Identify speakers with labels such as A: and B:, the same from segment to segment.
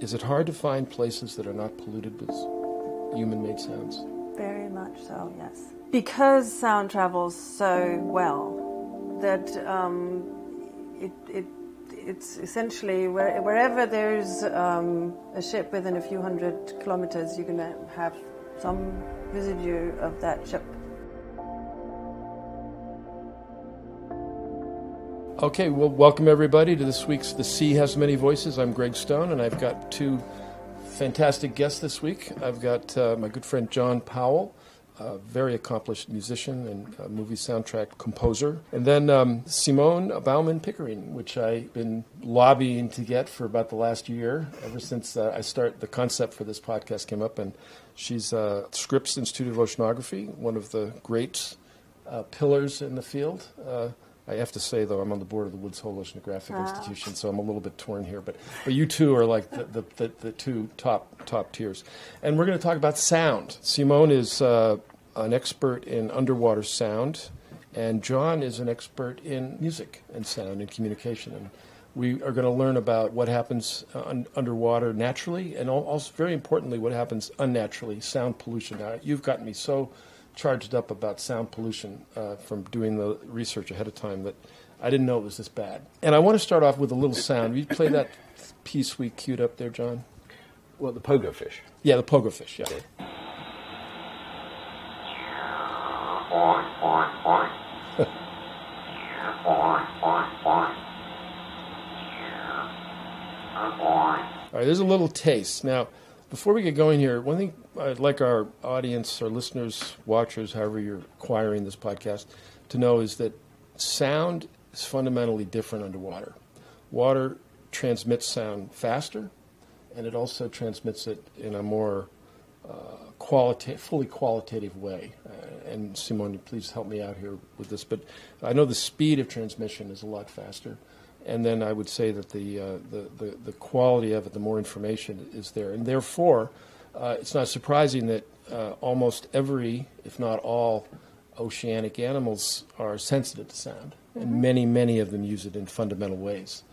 A: Is it hard to find places that are not polluted with human-made sounds?
B: Very much so, yes. Because sound travels so well, that it's essentially wherever there's a ship within a few hundred kilometers, you're going to have some residue of that ship.
A: Okay, well, welcome everybody to this week's The Sea Has Many Voices. I'm Greg Stone, and I've got two fantastic guests this week. I've got my good friend John Powell, a very accomplished musician and movie soundtrack composer. And then Simone Pickering, which I've been lobbying to get for about the last year, ever since the concept for this podcast came up. And she's Scripps Institute of Oceanography, one of the great pillars in the field. I have to say, though, I'm on the board of the Woods Hole Oceanographic Institution, so I'm a little bit torn here. But you two are like the two top tiers. And we're going to talk about sound. Simone is an expert in underwater sound, and John is an expert in music and sound and communication. And we are going to learn about what happens underwater naturally, and also, very importantly, what happens unnaturally, sound pollution. Now, you've gotten me so charged up about sound pollution from doing the research ahead of time that I didn't know it was this bad. And I want to start off with a little sound. Will you play that piece we queued up there, John?
C: Well, the pogo fish.
A: Yeah, the pogo fish, yeah.
C: Okay.
A: All right, there's a little taste. Now, before we get going here, one thing I'd like our audience, our listeners, watchers, however you're acquiring this podcast, to know is that sound is fundamentally different underwater. Water transmits sound faster, and it also transmits it in a more fully qualitative way. And Simone, please help me out here with this. But I know the speed of transmission is a lot faster. And then I would say that the quality of it, the more information is there. And therefore, it's not surprising that almost every, if not all, oceanic animals are sensitive to sound. Mm-hmm. And many of them use it in fundamental ways.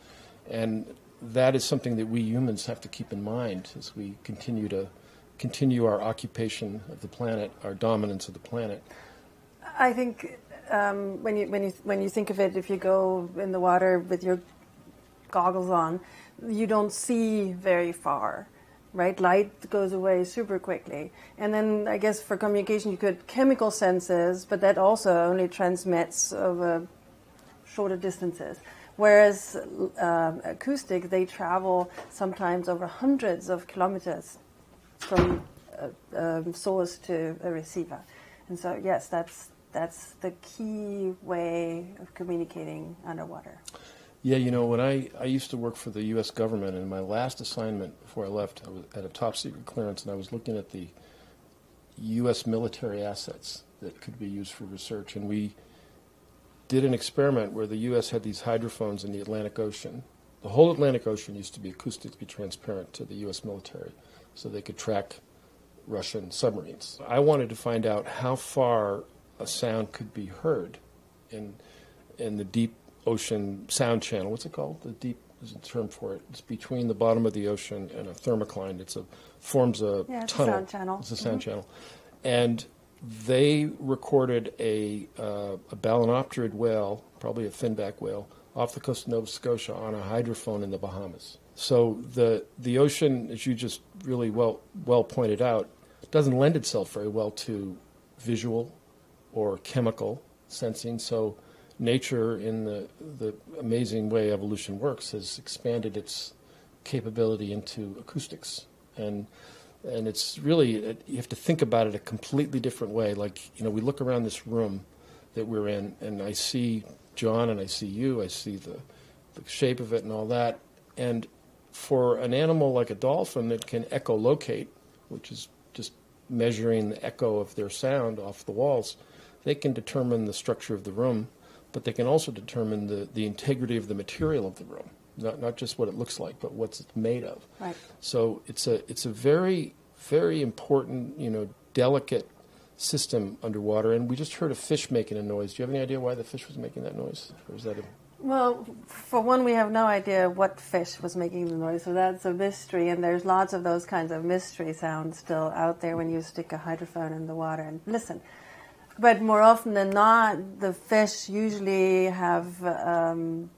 A: And that is something that we humans have to keep in mind as we continue our occupation of the planet, our dominance of the planet.
B: I think when you think of it, if you go in the water with your goggles on, you don't see very far, right? Light goes away super quickly. And then I guess for communication you could chemical senses, but that also only transmits over shorter distances. Whereas acoustic, they travel sometimes over hundreds of kilometers from source to a receiver. And so, yes, that's the key way of communicating underwater.
A: Yeah, you know, when I used to work for the U.S. government, and my last assignment before I left, I was at a top-secret clearance, and I was looking at the U.S. military assets that could be used for research. And we did an experiment where the U.S. had these hydrophones in the Atlantic Ocean. The whole Atlantic Ocean used to be acoustically transparent to the U.S. military, so they could track Russian submarines. I wanted to find out how far a sound could be heard in the deep ocean sound channel. What's it called? The deep is a term for it. It's between the bottom of the ocean and a thermocline. Forms a tunnel.
B: It's a sound channel.
A: It's a sound channel. And they recorded a balænopterid whale, probably a finback whale, off the coast of Nova Scotia on a hydrophone in the Bahamas. So the ocean, as you just really well pointed out, doesn't lend itself very well to visual or chemical sensing. So nature, in the amazing way evolution works, has expanded its capability into acoustics. And it's really, you have to think about it a completely different way. Like, you know, we look around this room that we're in, and I see John and I see you, I see the shape of it and all that. And for an animal like a dolphin that can echolocate, which is just measuring the echo of their sound off the walls, they can determine the structure of the room, but they can also determine the integrity of the material of the room, not just what it looks like, but what it's made of.
B: Right.
A: So it's a very, very important, delicate system underwater. And we just heard a fish making a noise. Do you have any idea why the fish was making that noise? Or is that
B: Well, for one, we have no idea what fish was making the noise, so that's a mystery, and there's lots of those kinds of mystery sounds still out there when you stick a hydrophone in the water and listen. But more often than not, the fish usually have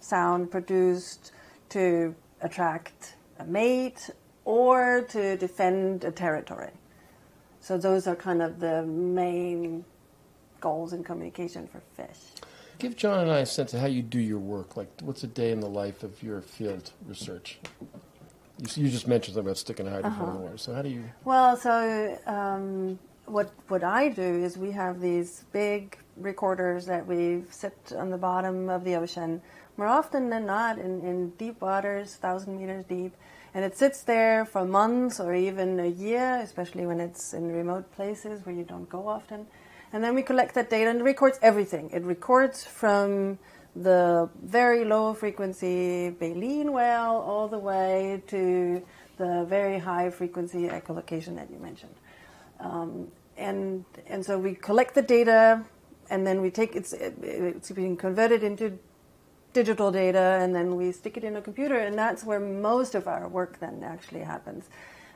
B: sound produced to attract a mate or to defend a territory. So those are kind of the main goals in communication for fish.
A: Give John and I a sense of how you do your work. Like, what's a day in the life of your field research? You just mentioned something about sticking a hydrophone in the water. So how do you...
B: Well, so what I do is we have these big recorders that we sit on the bottom of the ocean, more often than not in deep waters, 1,000 meters deep. And it sits there for months or even a year, especially when it's in remote places where you don't go often. And then we collect that data and it records everything. It records from the very low frequency baleen whale all the way to the very high frequency echolocation that you mentioned. And so we collect the data, and then we take it's being converted into digital data, and then we stick it in a computer, and that's where most of our work then actually happens.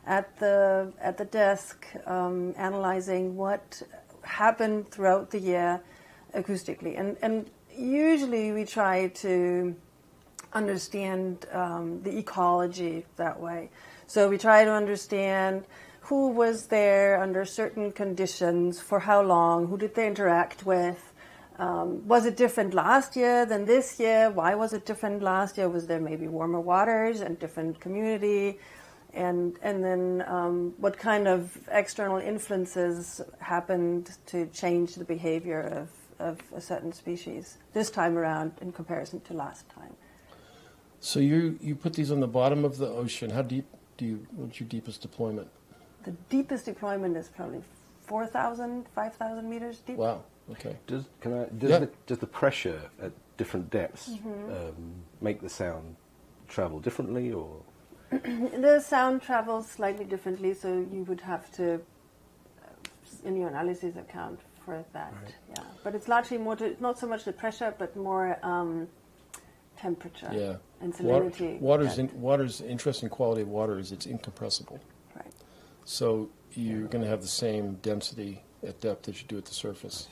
B: At the desk, analyzing what happened throughout the year acoustically. And usually we try to understand the ecology that way. So we try to understand who was there under certain conditions, for how long, who did they interact with. Was it different last year than this year? Why was it different last year? Was there maybe warmer waters and different community? And then what kind of external influences happened to change the behavior of a certain species this time around in comparison to last time?
A: So you put these on the bottom of the ocean. How deep what's your deepest deployment?
B: The deepest deployment is probably 4,000, 5,000 meters deep.
A: Wow. Okay.
C: Does the pressure at different depths make the sound travel differently, or?
B: The sound travels slightly differently, so you would have to, in your analysis, account for that. Right. Yeah, but it's largely not so much the pressure, but more temperature and salinity.
A: Water's interesting quality of water is it's incompressible.
B: Right.
A: So you're going to have the same density at depth as you do at the surface.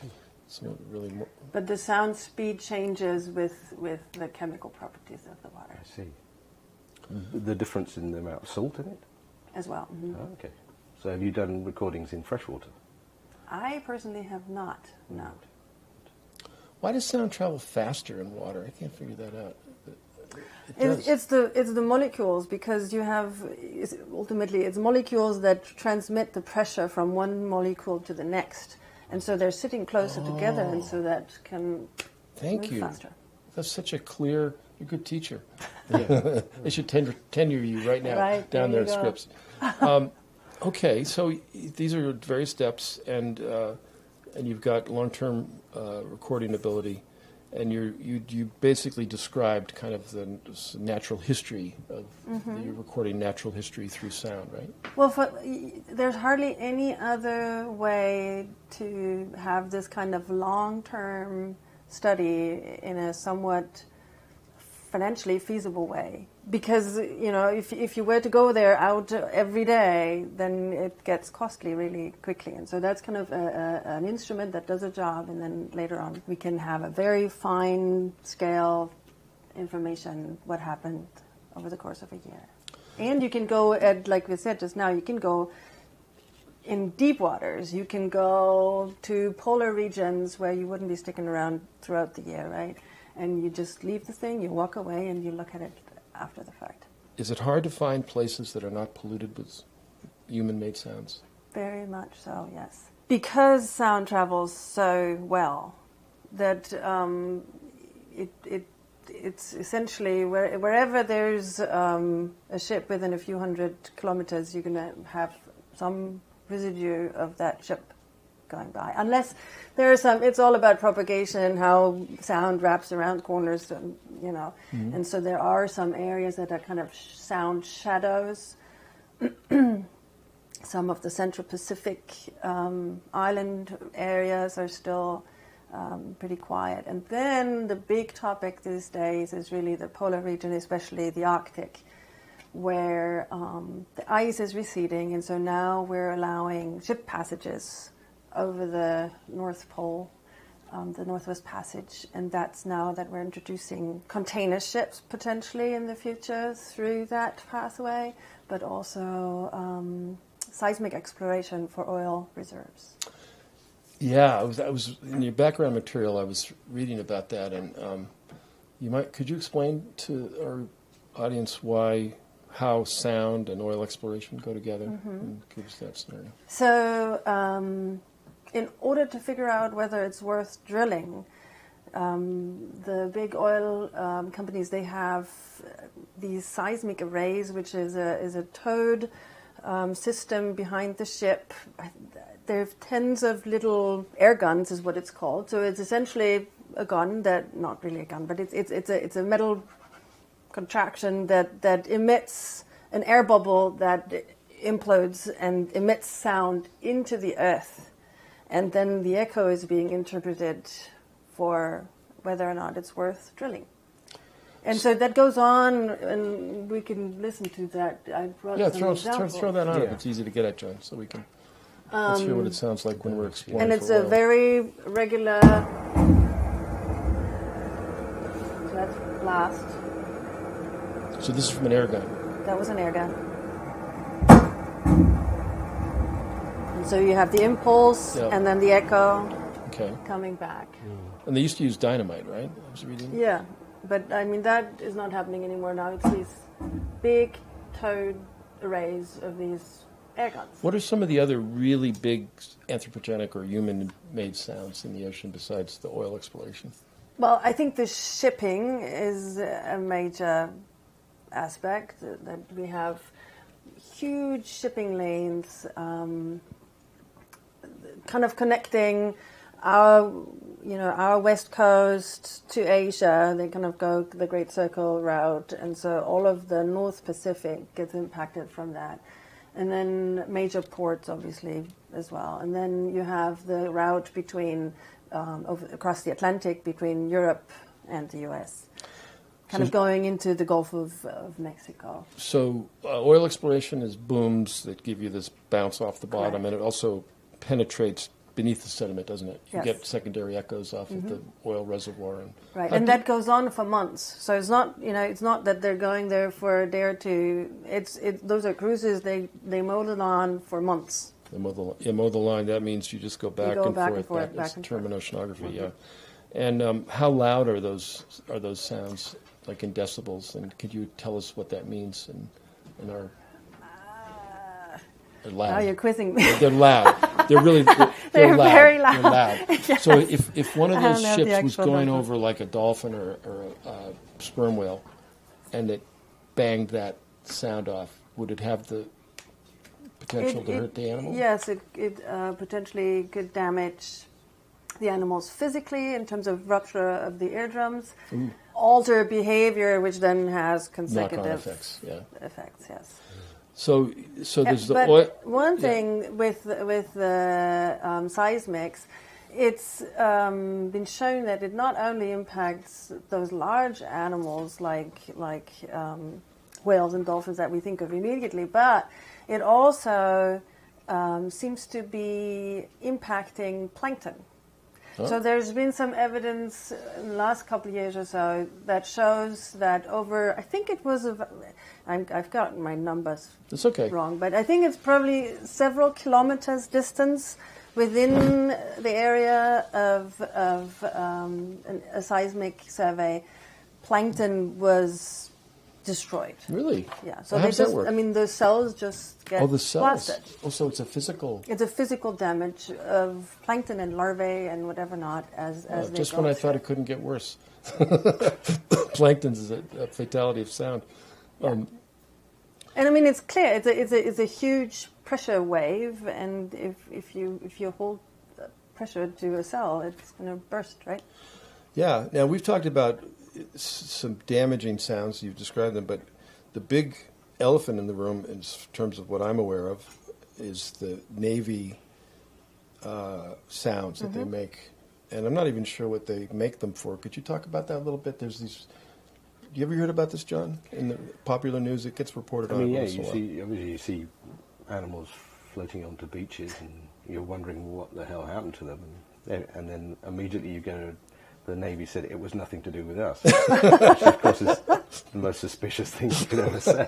A: So really
B: but the sound speed changes with the chemical properties of the water.
C: I see. The difference in the amount of salt in it?
B: As well. Mm-hmm.
C: Oh, okay. So have you done recordings in freshwater?
B: I personally have not, no.
A: Why does sound travel faster in water? I can't figure that out.
B: It's the molecules, because you have, ultimately, it's molecules that transmit the pressure from one molecule to the next. And so they're sitting closer together, and so that can move faster.
A: That's such a clear... You're a good teacher. Yeah. They should tenure you right now down there at Scripps. Okay, so these are various steps, and you've got long-term recording ability, and you basically described kind of the natural history of you're recording natural history through sound, right?
B: Well, there's hardly any other way to have this kind of long-term study in a somewhat financially feasible way, because if you were to go there out every day, then it gets costly really quickly, and so that's kind of an instrument that does a job, and then later on we can have a very fine scale information what happened over the course of a year. And you can go at, like we said just now, you can go in deep waters, you can go to polar regions where you wouldn't be sticking around throughout the year, right? And you just leave the thing, you walk away, and you look at it after the fact.
A: Is it hard to find places that are not polluted with human-made sounds?
B: Very much so, yes. Because sound travels so well, that it's essentially wherever there's a ship within a few hundred kilometers, you're going to have some residue of that ship going by, unless there are some. It's all about propagation, how sound wraps around corners, and so there are some areas that are kind of sound shadows. Some of the Central Pacific island areas are still pretty quiet. And then the big topic these days is really the polar region, especially the Arctic, where the ice is receding, and so now we're allowing ship passages over the North Pole, the Northwest Passage, and that's now that we're introducing container ships potentially in the future through that pathway, but also seismic exploration for oil reserves.
A: Yeah, I was in your background material. I was reading about that, and could you explain to our audience how sound and oil exploration go together? And give us that scenario.
B: So, in order to figure out whether it's worth drilling, the big oil companies, they have these seismic arrays, which is a towed system behind the ship. There's tens of little air guns, is what it's called. So it's essentially a gun not really a gun, but it's a metal contraction that emits an air bubble that implodes and emits sound into the earth. And then the echo is being interpreted for whether or not it's worth drilling. And so that goes on, and we can listen to that. I brought some examples.
A: Throw that on if it's easy to get at, John, so we can let's hear what it sounds like when we're exploring.
B: And it's
A: for
B: a
A: oil.
B: very regular. So that's blast.
A: So this is from an air gun.
B: That was an air gun. And so you have the impulse and then the echo coming back.
A: And they used to use dynamite, right? I was reading.
B: Yeah, but I mean that is not happening anymore now. It's these big towed arrays of these air guns.
A: What are some of the other really big anthropogenic or human-made sounds in the ocean besides the oil exploration?
B: Well, I think the shipping is a major aspect, that we have huge shipping lanes kind of connecting our west coast to Asia. They kind of go the Great Circle route, and so all of the North Pacific gets impacted from that. And then major ports, obviously, as well. And then you have the route between across the Atlantic between Europe and the U.S., kind of going into the Gulf of Mexico.
A: So oil exploration is booms that give you this bounce off the bottom,
B: Correct.
A: and it also penetrates beneath the sediment, doesn't it? You
B: Yes.
A: get secondary echoes off of the oil reservoir.
B: Right, and that goes on for months. So it's not, it's not that they're going there for a day or two. Those are cruises. They mow it on for months.
A: You mow the line. That means you just go back and forth. That's the term in oceanography, yeah. And how loud are those sounds, like in decibels? And could you tell us what that means in our? They're loud.
B: Now you're quizzing me.
A: They're loud. They're really they're loud.
B: very loud.
A: They're loud.
B: Yes.
A: So if one of
B: I don't
A: those
B: know the
A: ships was
B: actual
A: going
B: numbers.
A: over like a dolphin or a sperm whale, and it banged that sound off, would it have the potential to hurt the animal?
B: Yes, it potentially could damage the animals physically in terms of rupture of the eardrums, alter behavior, which then has consecutive
A: Knock-on effects. Yeah.
B: effects. Yes.
A: So there's the
B: but
A: oil.
B: one thing with the seismics, it's been shown that it not only impacts those large animals like whales and dolphins that we think of immediately, but it also seems to be impacting plankton.
A: Oh.
B: So there's been some evidence in the last couple of years or so that shows that over, I think it was, I've gotten my numbers
A: It's okay.
B: wrong, but I think it's probably several kilometers distance within the area of a seismic survey, plankton was destroyed.
A: Really?
B: Yeah. So
A: How
B: they
A: does that
B: just,
A: work?
B: I mean, the cells just get
A: The cells.
B: blasted.
A: So it's a physical.
B: It's a physical damage of plankton and larvae and whatever not as they
A: Just
B: go
A: when I
B: through.
A: thought it couldn't get worse. Plankton's is a fatality of sound.
B: And I mean, it's clear it's a huge pressure wave, and if you hold pressure to a cell, it's going to burst, right?
A: Yeah. Now we've talked about some damaging sounds. You've described them, but the big elephant in the room, in terms of what I'm aware of, is the Navy sounds that they make and I'm not even sure what they make them for. Could you talk about that a little bit? There's these. You ever heard about this, John? In the popular news, it gets reported on.
C: Yeah, you see animals floating onto beaches, and you're wondering what the hell happened to them, and then immediately you go. The Navy said it was nothing to do with us, which of course is the most suspicious thing you could ever say.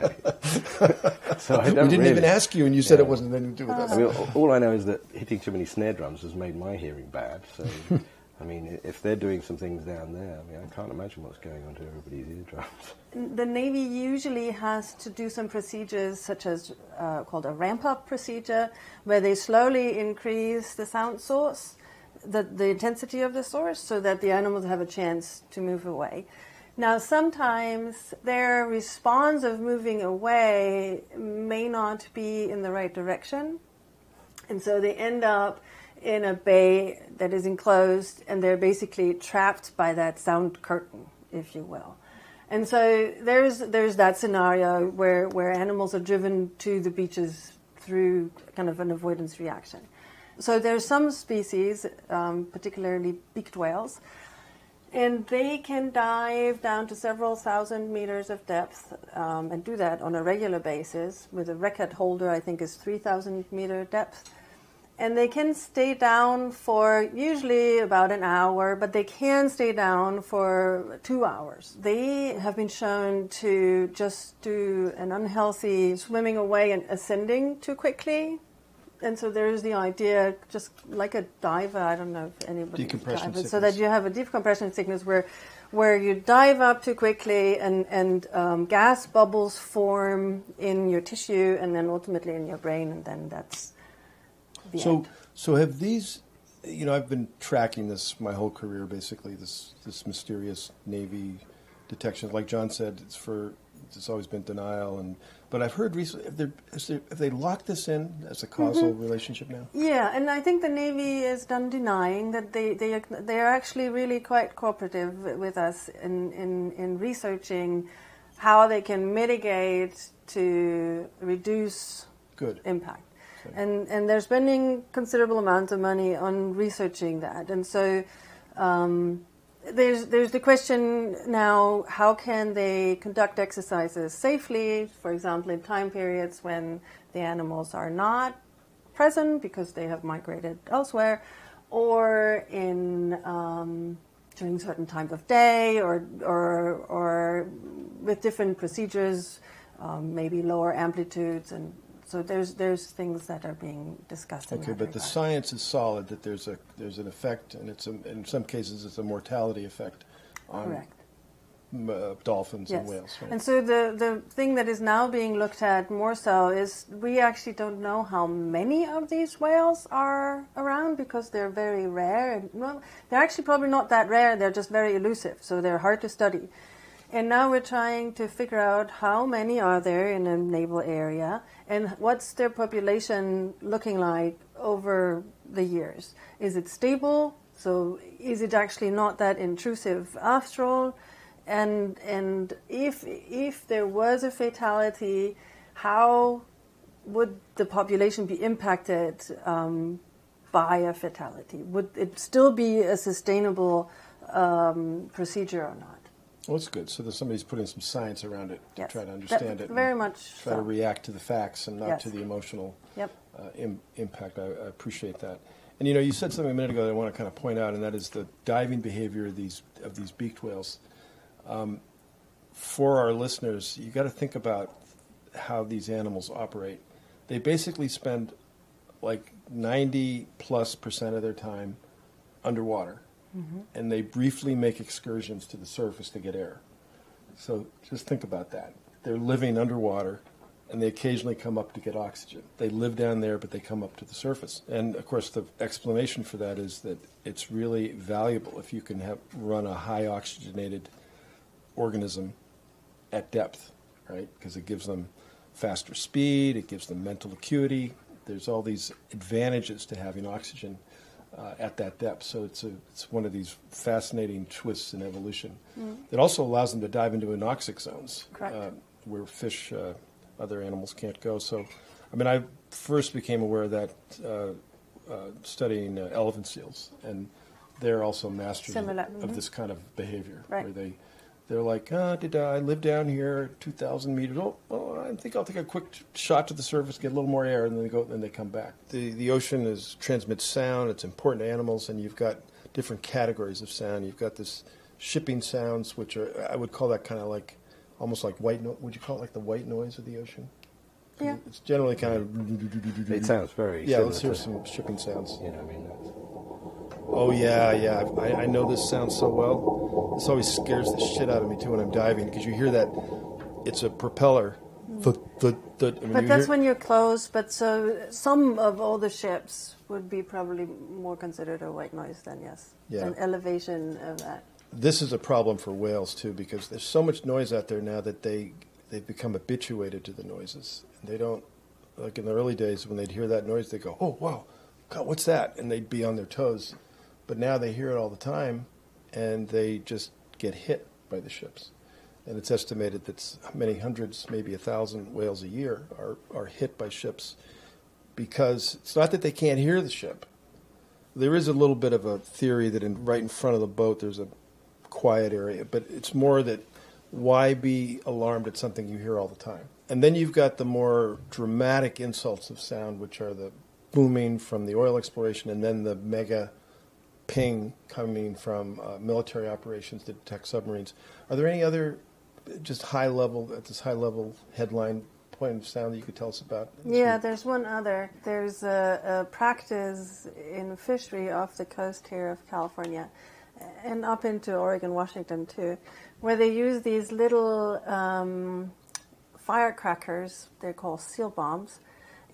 C: So I don't
A: we didn't even ask you, and you said it wasn't anything to do with us.
C: I mean, all I know is that hitting too many snare drums has made my hearing bad. So, I mean, if they're doing some things down there, I mean, I can't imagine what's going on to everybody's eardrums.
B: The Navy usually has to do some procedures, such as called a ramp-up procedure, where they slowly increase the sound source, the intensity of the source, so that the animals have a chance to move away. Now, sometimes their response of moving away may not be in the right direction, and so they end up in a bay that is enclosed, and they're basically trapped by that sound curtain, if you will. And so there's that scenario where animals are driven to the beaches through kind of an avoidance reaction. So there's some species, particularly beaked whales, and they can dive down to several thousand meters of depth and do that on a regular basis. With a record holder, I think, is 3,000 meter depth. And they can stay down for usually about an hour, but they can stay down for 2 hours. They have been shown to just do an unhealthy swimming away and ascending too quickly. And so there's the idea, just like a diver, I don't know if anybody
A: decompression
B: dives,
A: sickness.
B: so that you have a decompression sickness where you dive up too quickly and gas bubbles form in your tissue and then ultimately in your brain, and then that's the end.
A: So have these, I've been tracking this my whole career, basically, this mysterious Navy detection. Like John said, it's always been denial, but I've heard recently, have they locked this in as a causal relationship now?
B: Yeah, and I think the Navy is done denying that they are actually really quite cooperative with us in researching how they can mitigate to reduce impact. Okay. And they're spending considerable amounts of money on researching that. And so there's the question now, how can they conduct exercises safely, for example, in time periods when the animals are not present because they have migrated elsewhere, or in during certain times of day, or with different procedures, maybe lower amplitudes, and so there's things that are being discussed. In that
A: but the science is solid that there's an effect, and in some cases it's a mortality effect on dolphins and whales. Right?
B: And so the thing that is now being looked at more so is we actually don't know how many of these whales are around because they're very rare. Well, they're actually probably not that rare. They're just very elusive, so they're hard to study. And now we're trying to figure out how many are there in a naval area and what's their population looking like over the years. Is it stable? So is it actually not that intrusive after all? And if there was a fatality, how would the population be impacted by a fatality? Would it still be a sustainable procedure or not?
A: Well, that's good. So somebody's putting some science around it to try to understand it.
B: Very much
A: try to react to the facts and not to the emotional impact. I appreciate that. And you said something a minute ago that I want to kind of point out, and that is the diving behavior of these beaked whales. For our listeners, you got to think about how these animals operate. They basically spend like 90+% of their time underwater. Mm-hmm. And they briefly make excursions to the surface to get air. So just think about that. They're living underwater, and they occasionally come up to get oxygen. They live down there, but they come up to the surface. And, of course, the explanation for that is that it's really valuable if you can run a high oxygenated organism at depth, right? Because it gives them faster speed, it gives them mental acuity. There's all these advantages to having oxygen at that depth. So it's one of these fascinating twists in evolution. It also allows them to dive into anoxic zones where fish, other animals can't go. So, I mean, I first became aware of that studying elephant seals. And they're also masters
B: Similar,
A: of this kind of behavior,
B: Right.
A: where they're like, did I live down here 2,000 meters? Oh, I think I'll take a quick shot to the surface, get a little more air, and then they come back. The ocean transmits sound. It's important to animals, and you've got different categories of sound. You've got this shipping sounds, which are, I would call that kind of like, almost like white noise. Would you call it like the white noise of the ocean?
B: Yeah.
A: It's generally kind of...
C: It sounds very
A: Yeah,
C: similar
A: let's hear
C: to,
A: some shipping sounds.
C: you know, I mean, that's,
A: Oh, yeah. I know this sound so well. This always scares the shit out of me, too, when I'm diving, because you hear that. It's a propeller. Thud.
B: But that's when you're close. But so some of all the ships would be probably more considered a white noise than an elevation of that.
A: This is a problem for whales, too, because there's so much noise out there now that they've become habituated to the noises. And they don't, like in the early days, when they'd hear that noise, they'd go, oh, wow, God, what's that? And they'd be on their toes. But now they hear it all the time, and they just get hit by the ships. And it's estimated that many hundreds, maybe 1,000 whales a year are hit by ships, because it's not that they can't hear the ship. There is a little bit of a theory that right in front of the boat there's a quiet area, but it's more that why be alarmed at something you hear all the time? And then you've got the more dramatic insults of sound, which are the booming from the oil exploration, and then the mega ping coming from military operations to detect submarines. Are there any other just high level headline point of sound that you could tell us about?
B: Yeah, there's one other. There's a practice in fishery off the coast here of California and up into Oregon, Washington too, where they use these little firecrackers, they're called seal bombs,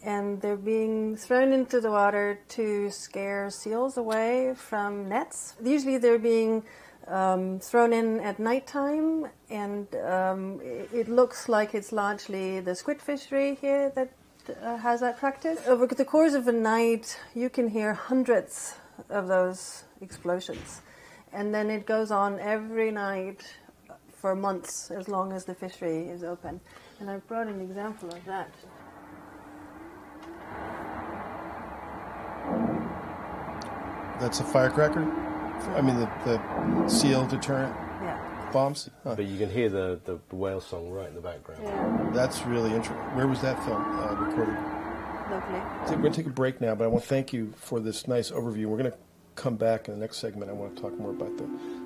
B: and they're being thrown into the water to scare seals away from nets. Usually they're being thrown in at nighttime, and it looks like it's largely the squid fishery here that has that practice. Over the course of a night, you can hear hundreds of those explosions. And then it goes on every night for months, as long as the fishery is open. And I've brought an example of that.
A: That's a firecracker? I mean, the seal deterrent
B: Yeah.
A: bombs? Huh.
C: but you can hear the whale song right in the background.
B: Yeah,
A: That's really interesting. Where was that film recorded?
B: locally.
A: We're going to take a break now, but I want to thank you for this nice overview. We're going to come back in the next segment. I want to talk more about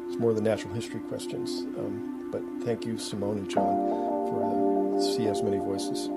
A: it's more of the natural history questions. But thank you, Simone and John, for the Sea Has Many Voices.